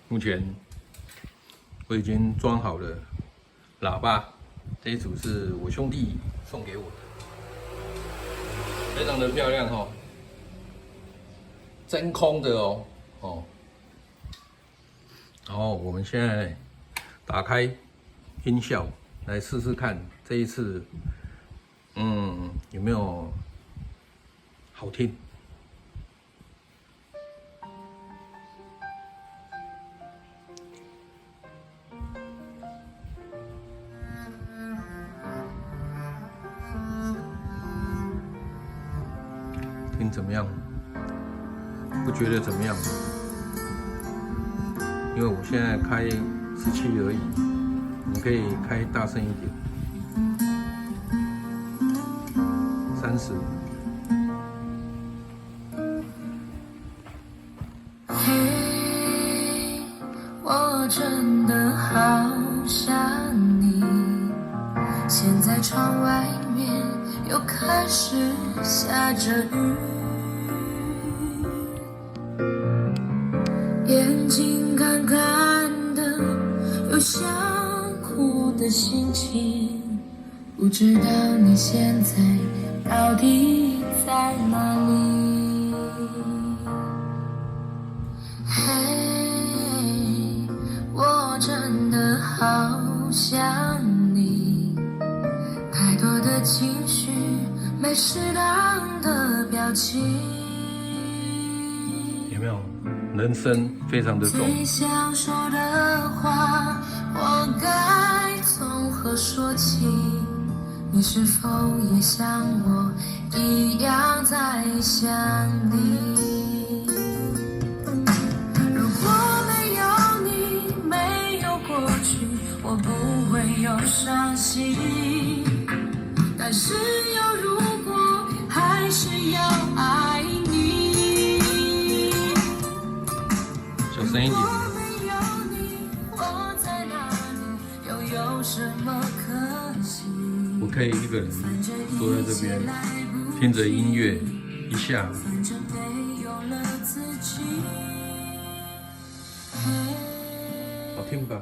目前我已经装好了喇叭，这一组是我兄弟送给我的，非常的漂亮哦，真空的哦。然后我们现在打开音效来试试看，这一次有没有好听？听怎么样？不觉得怎么样？因为我现在开17而已，你可以开大声一点，30。嘿，我真的好想你。现在窗外面又开始下着雨，眼睛干干的，有想哭的心情。不知道你现在到底在哪里？嘿，我真的好想你。太多的情绪，没适当的表情。有没有？人声非常的重。最想说的话，我该从何说起？你是否也像我一样在想你？如果没有你，没有过去，我不会有伤心。但是有如果，还是要爱你。小声一点。我可以一个人坐在这边，听着音乐一下午，好听吧？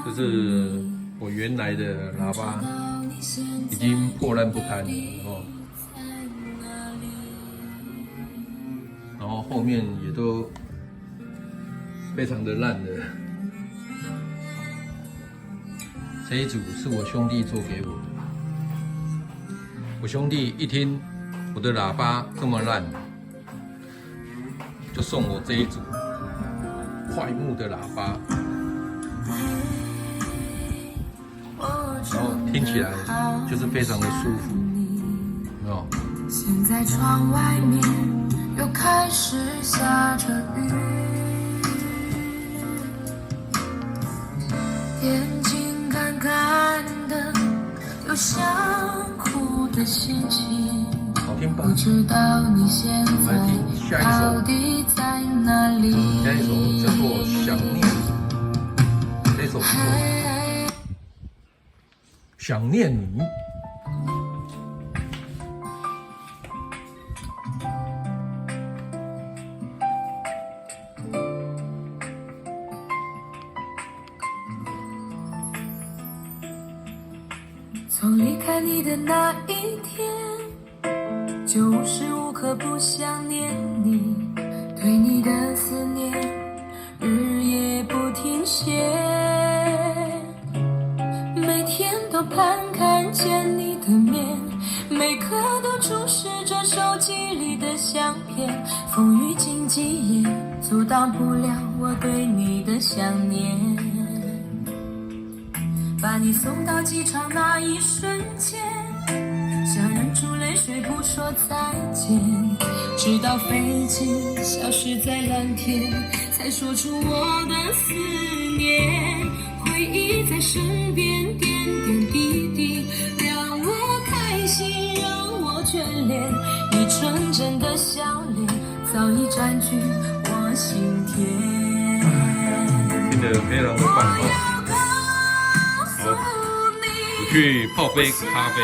这是我原来的喇叭，已经破烂不堪了哦。然后后面也都非常的烂了。这一组是我兄弟做给我的，我兄弟一听我的喇叭这么烂，就送我这一组快木的喇叭，然后听起来就是非常的舒服，有没有？现在窗外面又开始下着雨，眼睛干干的，有想哭的心情。好听吧？不知道你现在到底在哪里？下一首叫做《想念》，这首不错，想念你。从离开你的那一天，就无时无刻不想念你，对你的思念日夜不停歇，每天都盼看见你的面，每刻都注视着手机里的相片，风雨经济也阻挡不了我对你的想念。把你送到机场那一瞬间，想忍住泪水不说再见，直到飞机消失在蓝天，才说出我的思念。回忆在身边点点滴滴，让我开心，让我眷恋。你纯真的笑脸早已占据我心田。听得非常的棒哦。好，我去泡杯咖啡。